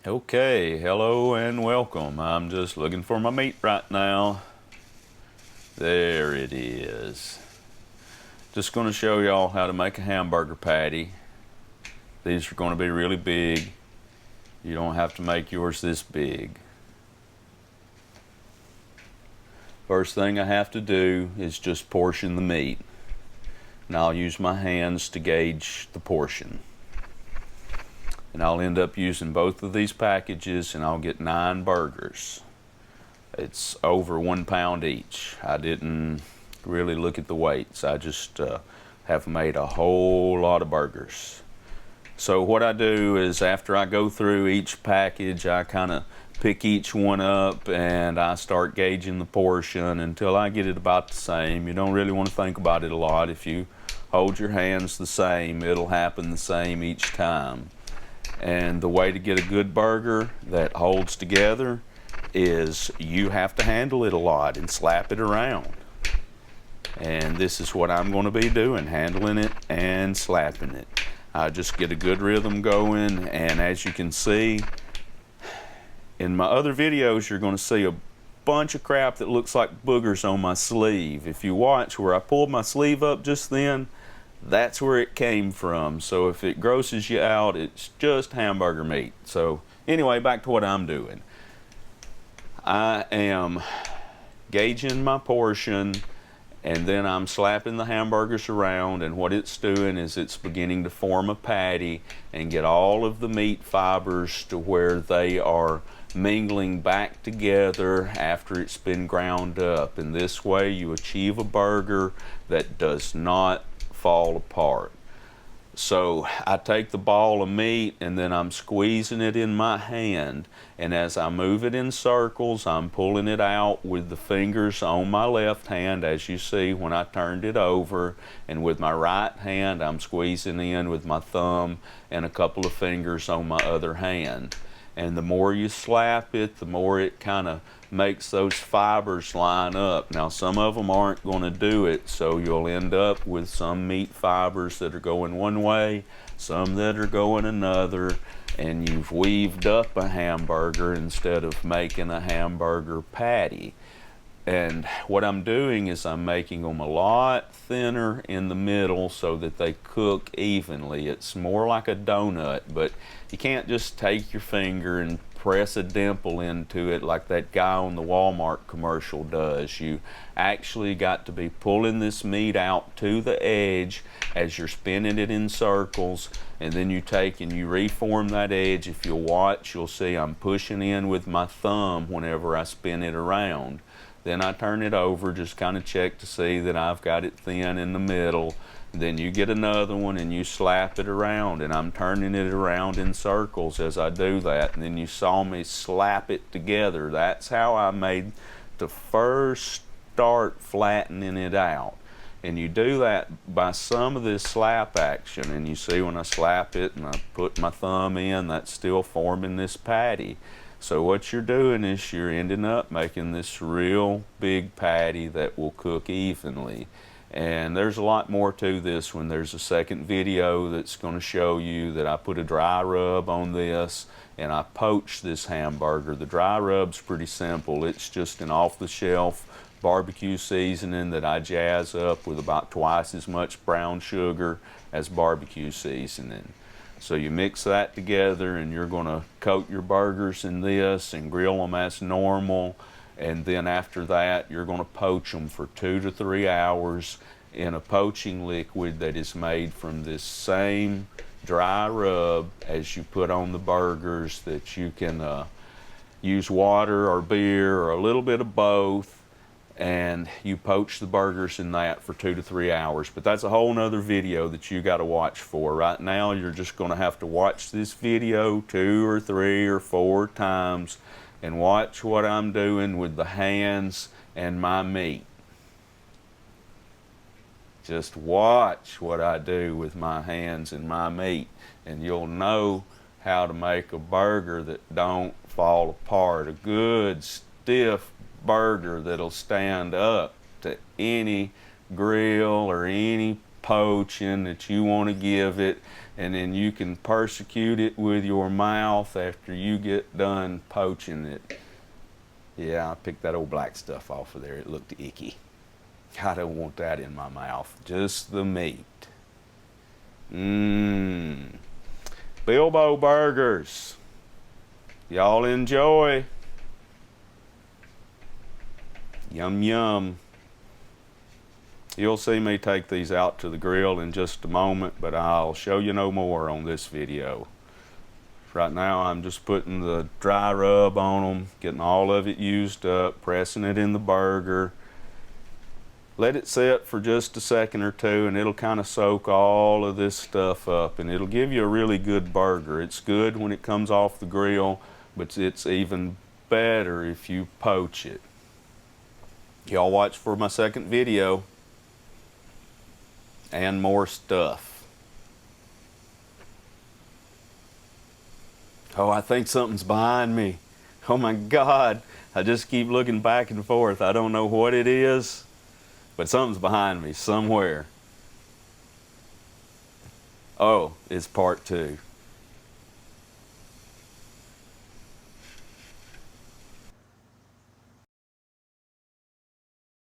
Okay, hello and welcome. I'm just looking for my meat right now. There it is. Just going to show y'all how to make a hamburger patty. These are going to be really big. You don't have to make yours this big. First thing I have to do is just portion the meat. And I'll use my hands to gauge the portion. And I'll end up using both of these packages and I'll get 9 burgers. It's over 1 pound each. I didn't really look at the weights. I just have made a whole lot of burgers. So what I do is after I go through each package, I kind of pick each one up and I start gauging the portion until I get it about the same. You don't really want to think about it a lot. If you hold your hands the same, it'll happen the same each time. And the way to get a good burger that holds together is you have to handle it a lot and slap it around. And this is what I'm going to be doing, handling it and slapping it. I just get a good rhythm going, and as you can see, in my other videos you're going to see a bunch of crap that looks like boogers on my sleeve. If you watch where I pulled my sleeve up just then, that's where it came from. So if it grosses you out, it's just hamburger meat. So anyway, back to what I'm doing. I am gauging my portion, and then I'm slapping the hamburgers around, and what it's doing is it's beginning to form a patty and get all of the meat fibers to where they are mingling back together after it's been ground up. And this way you achieve a burger that does not fall apart. So I take the ball of meat and then I'm squeezing it in my hand, and as I move it in circles, I'm pulling it out with the fingers on my left hand, as you see when I turned it over, and with my right hand I'm squeezing in with my thumb and a couple of fingers on my other hand. And the more you slap it, the more it kind of makes those fibers line up. Now some of them aren't going to do it, so you'll end up with some meat fibers that are going one way, some that are going another, and you've weaved up a hamburger instead of making a hamburger patty. And what I'm doing is I'm making them a lot thinner in the middle so that they cook evenly. It's more like a donut, but you can't just take your finger and press a dimple into it like that guy on the Walmart commercial does. You actually got to be pulling this meat out to the edge as you're spinning it in circles, and then you take and you reform that edge. If you'll watch, you'll see I'm pushing in with my thumb whenever I spin it around. Then I turn it over, just kind of check to see that I've got it thin in the middle. Then you get another one and you slap it around, and I'm turning it around in circles as I do that. And then you saw me slap it together. That's how I made to first start flattening it out. And you do that by some of this slap action, and you see when I slap it and I put my thumb in, that's still forming this patty. So what you're doing is you're ending up making this real big patty that will cook evenly. And there's a lot more to this one. There's a second video that's going to show you that I put a dry rub on this and I poached this hamburger. The dry rub's pretty simple. It's just an off-the-shelf barbecue seasoning that I jazz up with about twice as much brown sugar as barbecue seasoning. So you mix that together and you're going to coat your burgers in this and grill them as normal. And then after that, you're going to poach them for 2 to 3 hours in a poaching liquid that is made from this same dry rub as you put on the burgers, that you can use water or beer or a little bit of both, and you poach the burgers in that for 2 to 3 hours. But that's a whole nother video that you got to watch for. Right now you're just going to have to watch this video 2 or 3 or 4 times and watch what I'm doing with the hands and my meat. Just watch what I do with my hands and my meat, and you'll know how to make a burger that don't fall apart. A good stiff burger that'll stand up to any grill or any poaching that you want to give it, and then you can persecute it with your mouth after you get done poaching it. Yeah, I picked that old black stuff off of there. It looked icky. I don't want that in my mouth. Just the meat. Bilbo burgers. Y'all enjoy. Yum, yum. You'll see me take these out to the grill in just a moment, but I'll show you no more on this video. Right now I'm just putting the dry rub on them, getting all of it used up, pressing it in the burger. Let it sit for just a second or two and it'll kind of soak all of this stuff up, and it'll give you a really good burger. It's good when it comes off the grill, but it's even better if you poach it. Y'all watch for my second video and more stuff. Oh, I think something's behind me. Oh my God, I just keep looking back and forth. I don't know what it is, but something's behind me somewhere. Oh, it's part 2.